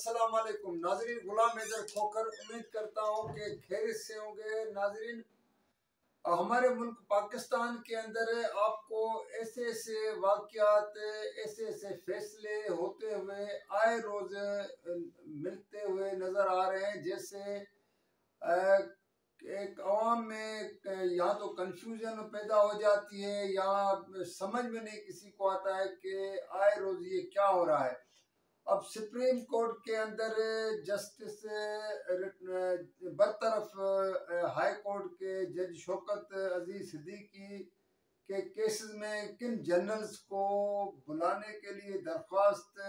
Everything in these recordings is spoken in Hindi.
अस्सलाम वालेकुम नाजरीन। गुलाम हैदर खोकर उम्मीद करता हूँ कि खैरियत से होंगे। नाजरीन, हमारे मुल्क पाकिस्तान के अंदर आपको ऐसे ऐसे वाक़यात, ऐसे ऐसे फैसले होते हुए आए रोज़ मिलते हुए नज़र आ रहे हैं। जैसे एक अवाम में या तो कंफ्यूजन पैदा हो जाती है या समझ में नहीं किसी को आता है कि आए रोज़ ये क्या हो रहा है। अब सुप्रीम कोर्ट के अंदर जस्टिस बरतरफ हाई कोर्ट के जज शौकत अजीज सिद्दीकी के केसेस में किन जनरल्स को बुलाने के लिए दरख्वास्त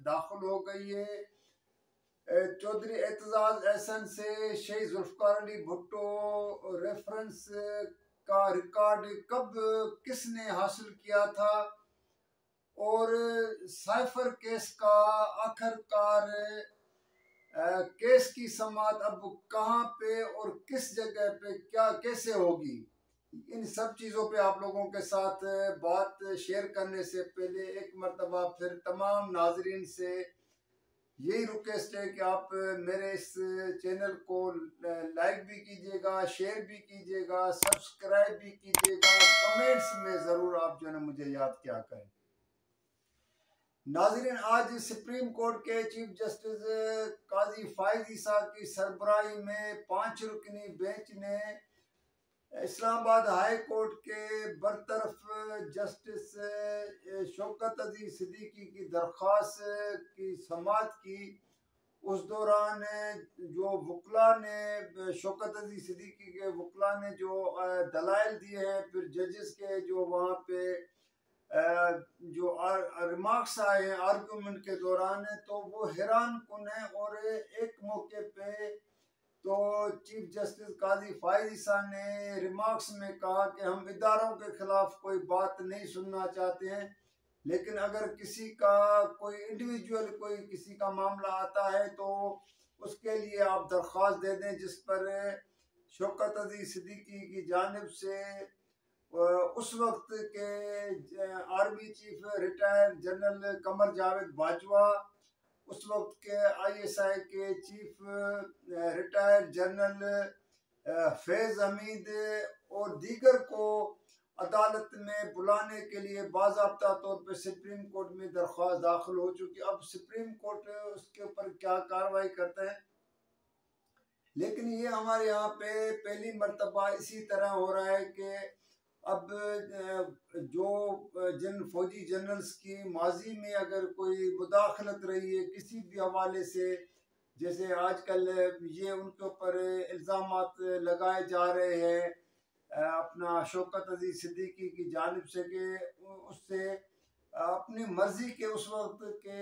दाखिल हो गई है। चौधरी एतजाज एहसन से शेख जुल्फकार अली भुट्टो रेफरेंस का रिकॉर्ड कब किसने हासिल किया था और साइफर केस का आखिरकार केस की समाअत अब कहाँ पे और किस जगह पे क्या कैसे होगी। इन सब चीज़ों पे आप लोगों के साथ बात शेयर करने से पहले एक मरतबा फिर तमाम नाजरीन से यही रिक्वेस्ट है कि आप मेरे इस चैनल को लाइक भी कीजिएगा, शेयर भी कीजिएगा, सब्सक्राइब भी कीजिएगा, कमेंट्स में ज़रूर आप जो है ना मुझे याद किया करें। नाज़रीन, आज सुप्रीम कोर्ट के चीफ जस्टिस काजी फाइज ईसा की सरबराही में 5 रुकनी बेंच ने इस्लामाबाद हाई कोर्ट के बरतरफ जस्टिस शौकत अजीज सिद्दीकी की दरख्वास्त की समाअत की। उस दौरान जो वकला ने, शौकत अजीज सिद्दीकी के वकला ने जो दलाइल दिए हैं, फिर जजेस के जो वहाँ पे जो रिमार्क्स आए हैं आर्गूमेंट के दौरान, तो वो हैरान कुन है। और एक मौके पे तो चीफ जस्टिस काजी फाइज ईसा ने रिमार्क्स में कहा कि हम इदारों के खिलाफ कोई बात नहीं सुनना चाहते हैं, लेकिन अगर किसी का कोई इंडिविजुअल कोई किसी का मामला आता है तो उसके लिए आप दरख्वास्त दे दें, जिस पर शौकत अजीज सिद्दीकी की जानिब से उस वक्त के army chief retired general Qamar Javed Bajwa, उस वक्त के ISI के चीफ रिटायर्ड जनरल फैज़ हमीद और दीगर को अदालत में बुलाने के लिए बाज़ाब्ता तौर पर सुप्रीम कोर्ट में दरख्वास्त दाखिल हो चुकी। अब सुप्रीम कोर्ट उसके ऊपर क्या कार्रवाई करता है, लेकिन ये हमारे यहाँ पे पहली मर्तबा इसी तरह हो रहा है कि अब जो जिन फौजी जनरल्स की माजी में अगर कोई मुदाखलत रही है किसी भी हवाले से, जैसे आजकल ये उनके ऊपर इल्ज़ामात लगाए जा रहे हैं अपना शौकत अजीज सिद्दीकी की जानिब से कि उससे अपनी मर्जी के उस वक्त के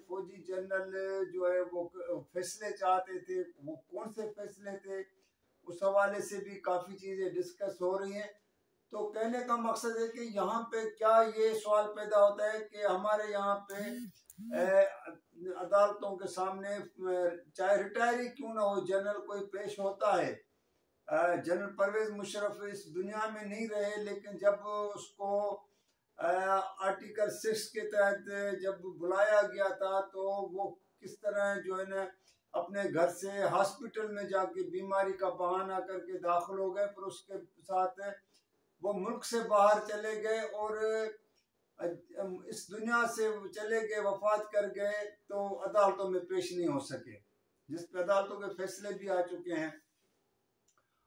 फौजी जनरल जो है वो फैसले चाहते थे, वो कौन से फैसले थे, उस हवाले से भी काफ़ी चीज़ें डिस्कस हो रही हैं। तो कहने का मकसद है कि यहाँ पे क्या ये सवाल पैदा होता है कि हमारे यहाँ पे अदालतों के सामने चाहे रिटायरी क्यों ना हो जनरल कोई पेश होता है। जनरल परवेज मुशर्रफ इस दुनिया में नहीं रहे, लेकिन जब उसको आर्टिकल 6 के तहत जब बुलाया गया था तो वो किस तरह जो है ना अपने घर से हॉस्पिटल में जाके बीमारी का बहाना करके दाखिल हो गए, फिर उसके साथ वो मुल्क से बाहर चले गए और इस दुनिया से चले गए, वफात कर गए, तो अदालतों में पेश नहीं हो सके, जिस पे अदालतों के फैसले भी आ चुके हैं।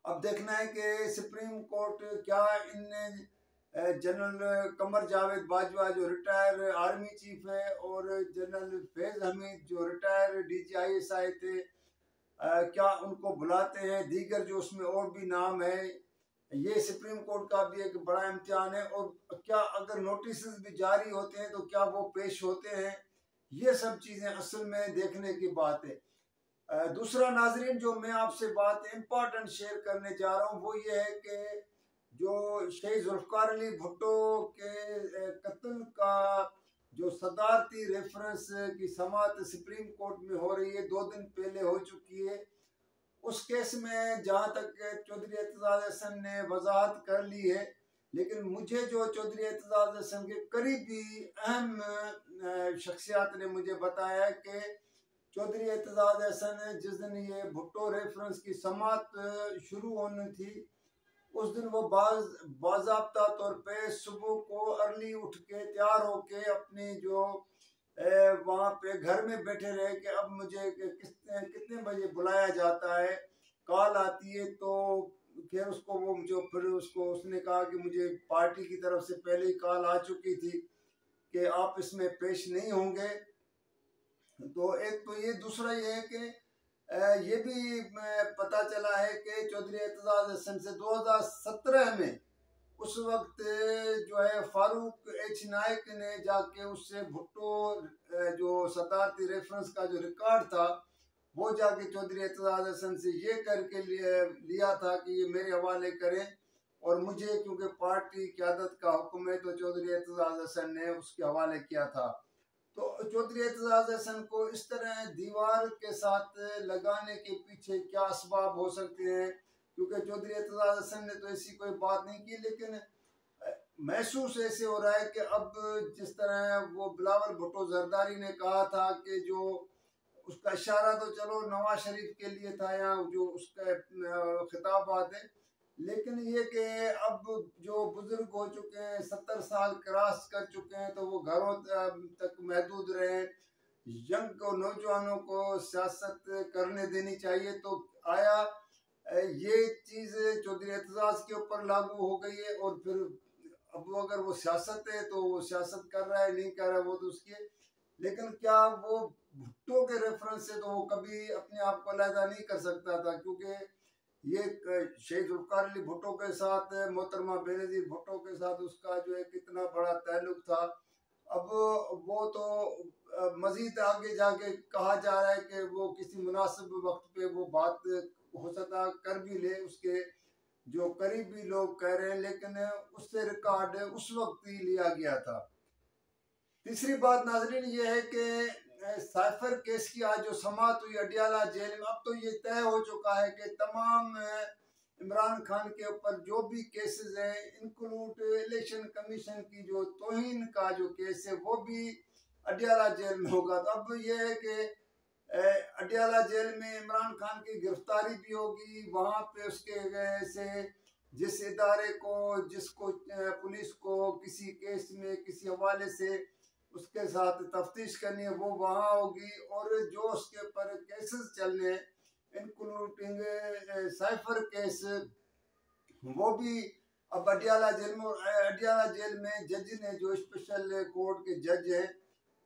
अब देखना है कि सुप्रीम कोर्ट क्या इन जनरल कमर जावेद बाजवा जो रिटायर आर्मी चीफ है और जनरल फैज़ हमीद जो रिटायर DG/ISI थे, क्या उनको बुलाते हैं। दीगर जो उसमें और भी नाम है, ये सुप्रीम कोर्ट का भी एक बड़ा इम्तिहान है। और क्या अगर नोटिस भी जारी होते हैं तो क्या वो पेश होते हैं, ये सब चीज़ें असल में देखने की बात है। दूसरा नाजरीन, जो मैं आपसे बात इम्पॉर्टेंट शेयर करने जा रहा हूँ वो ये है कि जो शेख जुल्फकार अली भुट्टो के कत्ल का जो सदारती रेफरेंस की समाअत सुप्रीम कोर्ट में हो रही है, 2 दिन पहले हो चुकी है। उस केस में जहाँ तक चौधरी एतजाज एहसन ने वजाहत कर ली है, लेकिन मुझे जो चौधरी एतजाज एहसन के करीबी अहम शख्सियात ने मुझे बताया है कि चौधरी एतजाज हसन जिस दिन ये भुट्टो रेफरेंस की समात शुरू होनी थी, उस दिन वो बाज़ाब्ता तौर पे सुबह को अर्ली उठ के तैयार होके अपनी जो वहाँ पे घर में बैठे रहे कि अब मुझे कितने बजे बुलाया जाता है, कॉल आती है। तो फिर उसको वो जो फिर उसको उसने कहा कि मुझे पार्टी की तरफ से पहले ही कॉल आ चुकी थी कि आप इसमें पेश नहीं होंगे। तो एक तो ये, दूसरा ये है कि ये भी पता चला है कि चौधरी एतजाज हसन से 2017 में उस वक्त जो है फारूक एच नायक ने जाके उससे भुट्टो जो सदारती रेफरेंस का जो रिकॉर्ड था वो जाके चौधरी एतजाज हसन से ये करके लिया था कि ये मेरे हवाले करें, और मुझे क्योंकि पार्टी क़यादत का हुक्म है तो चौधरी एतजाज हसन ने उसके हवाले किया था। तो चौधरी एतजाज हसन को इस तरह दीवार के साथ लगाने के पीछे क्या असबाब हो सकते हैं, क्योंकि चौधरी एतजाज हसन ने तो ऐसी कोई बात नहीं की, लेकिन महसूस ऐसे हो रहा है कि अब जिस तरह वो बिलावल भुट्टो जरदारी ने कहा था कि जो उसका इशारा तो चलो नवाज शरीफ के लिए था या जो उसका खिताबात है, लेकिन ये कि अब जो बुजुर्ग हो चुके हैं, 70 साल क्रॉस कर चुके हैं, तो वो घरों तक महदूद रहे, यंग को, नौजवानों को सियासत करने देनी चाहिए। तो आया ये चीज़ चौधरी एतजाज के ऊपर लागू हो गई है, और फिर अब वो अगर वो सियासत है तो वो सियासत कर रहा है, नहीं कर रहा है वो तो उसकी, लेकिन क्या वो भुट्टो के रेफरेंस से तो वो कभी अपने आप को अलहदा नहीं कर सकता था, क्योंकि ये शहीद जुल्फ़िकार अली भुट्टो के साथ, मोहतरमा बेनज़ीर भुट्टो के साथ उसका जो है कितना बड़ा ताल्लुक था। अब वो तो मजीद आगे जाके कहा जा रहा है कि वो किसी मुनासिब वक्त पे वो बात हो सकता कर भी ले, उसके जो करीबी लोग कह रहे हैं, लेकिन उससे रिकॉर्ड उस वक्त ही लिया गया था। तीसरी बात नाजरीन ये है कि साइफर केस की आज जो समात हुई अडियाला जेल में, अब तो ये तय हो चुका है कि तमाम इमरान खान के ऊपर जो भी केसेस हैं, इंक्लूड इलेक्शन कमीशन की जो तौहीन का जो केस है वो भी अडियाला जेल में होगा। तो अब ये है कि अडियाला जेल में इमरान खान की गिरफ्तारी भी होगी, वहाँ पे उसके से जिस इदारे को, जिसको पुलिस को किसी केस में किसी हवाले से उसके साथ तफ्तीश करनी है वो वहाँ होगी, और जो उसके ऊपर केसेस चलने इंक्लूडिंग साइफर केस वो भी अब अडियाला जेल में जज ने, जो स्पेशल कोर्ट के जज हैं,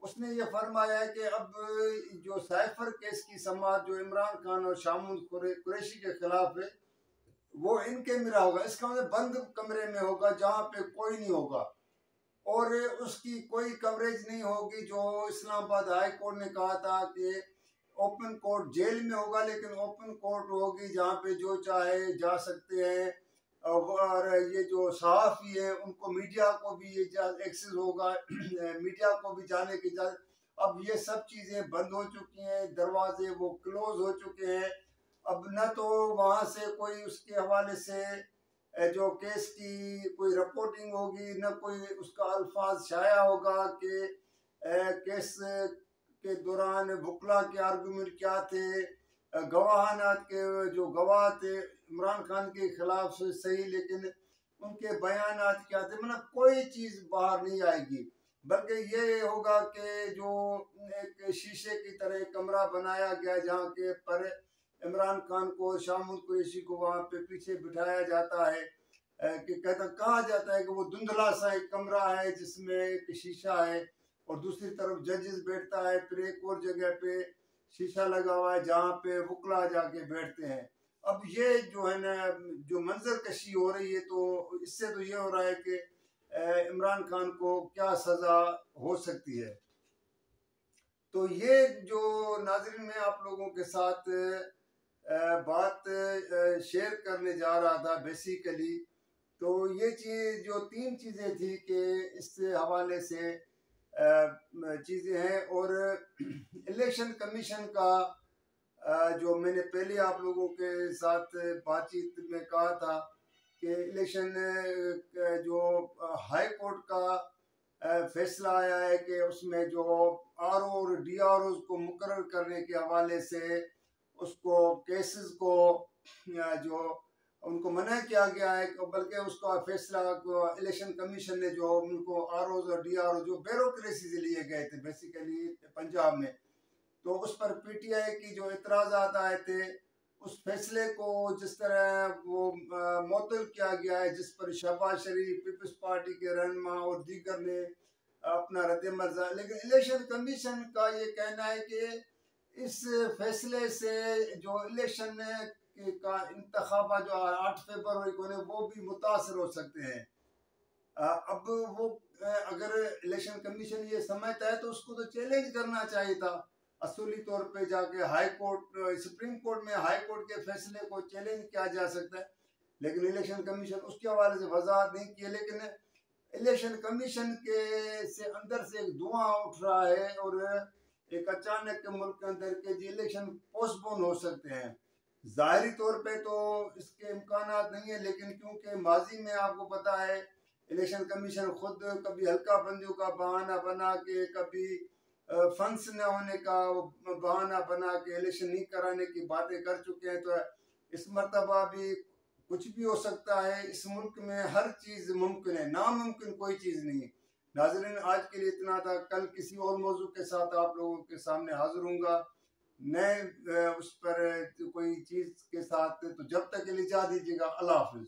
उसने ये फरमाया है कि अब जो साइफर केस की समाअत जो इमरान खान और शामुल कुरैशी के खिलाफ है वो इन कैमरा होगा, इसका मतलब बंद कमरे में होगा जहाँ पे कोई नहीं होगा, और उसकी कोई कवरेज नहीं होगी। जो इस्लामाबाद हाई कोर्ट ने कहा था कि ओपन कोर्ट जेल में होगा, लेकिन ओपन कोर्ट होगी जहाँ पे जो चाहे जा सकते हैं, और ये जो सहाफ़ी है उनको, मीडिया को भी ये एक्सेस होगा मीडिया को भी जाने की इजाज़त। अब ये सब चीज़ें बंद हो चुकी हैं, दरवाजे वो क्लोज हो चुके हैं। अब न तो वहाँ से कोई उसके हवाले से जो केस की कोई रिपोर्टिंग होगी, न कोई उसका अल्फाज शाया होगा कि केस के दौरान बुकला के आर्गूमेंट क्या थे, गवाहानात के जो गवाह थे इमरान खान के खिलाफ सही, लेकिन उनके बयानात क्या थे, मतलब कोई चीज़ बाहर नहीं आएगी, बल्कि ये होगा कि जो एक शीशे की तरह कमरा बनाया गया जहाँ के पर इमरान खान को, शामुल कुरैशी को वहाँ पे पीछे बिठाया जाता है, कि कहा जाता है कि वो धुंधला सा एक कमरा है जिसमें एक शीशा है और दूसरी तरफ जजेस बैठता है, फिर एक और जगह पे शीशा लगा हुआ है जहाँ पे वकला जाके बैठते हैं। अब ये जो है ना, जो मंजर कशी हो रही है, तो इससे तो ये हो रहा है कि इमरान खान को क्या सज़ा हो सकती है। तो ये जो नाज़रीन मैं आप लोगों के साथ बात शेयर करने जा रहा था बेसिकली, तो ये चीज़ जो 3 चीज़ें थी कि इससे हवाले से चीज़ें हैं, और इलेक्शन कमीशन का जो मैंने पहले आप लोगों के साथ बातचीत में कहा था कि इलेक्शन जो हाई कोर्ट का फैसला आया है कि उसमें जो आर ओ और डी आर ओ को मुकर्रर करने के हवाले से उसको केसेस को जो उनको मना किया गया है, बल्कि उसका फैसला को इलेक्शन कमीशन ने जो उनको आर ओ और डी आर ओ जो ब्यूरोक्रेसी से लिए गए थे बेसिकली पंजाब में, तो उस पर पीटीआई की जो इतराज़ात आए थे उस फैसले को जिस तरह वो मुअत्तल किया गया है, जिस पर शहबाज शरीफ पीपल्स पार्टी के रहनुमा और दीगर ने अपना रद्द-ए-अमल, लेकिन इलेक्शन कमीशन का ये कहना है कि इस फैसले से जो इलेक्शन का इंतखाबा जो 8 फरवरी को वो भी मुतासर हो सकते हैं। अब वो अगर इलेक्शन कमीशन ये समझता है तो उसको तो चैलेंज करना चाहिए था, असूली तौर पे जाके हाई कोर्ट, सुप्रीम कोर्ट में हाई कोर्ट के फैसले को चैलेंज किया जा सकता है, लेकिन इलेक्शन कमीशन उसके हवाले से वजाहत नहीं की है। लेकिन इलेक्शन कमीशन के से अंदर से एक धुआं उठ रहा है और एक अचानक मुल्क के अंदर के जी इलेक्शन पोस्टपोन हो सकते हैं। ज़ाहिरी तौर पे तो इसके इम्कानात नहीं है, लेकिन क्योंकि माजी में आपको पता है इलेक्शन कमीशन खुद कभी हल्का बंदियों का बहाना बना के, कभी फंड्स न होने का बहाना बना के इलेक्शन नहीं कराने की बातें कर चुके हैं। तो इस मरतबा भी कुछ भी हो सकता है। इस मुल्क में हर चीज़ मुमकिन है, नामुमकिन कोई चीज़ नहीं है। नाज़रीन, आज के लिए इतना था। कल किसी और मौजू के साथ आप लोगों के सामने हाजिर हूँगा, नए उस पर कोई चीज़ के साथ। तो जब तक के लिए इजाज़त दीजिएगा। अल्लाह हाफिज़।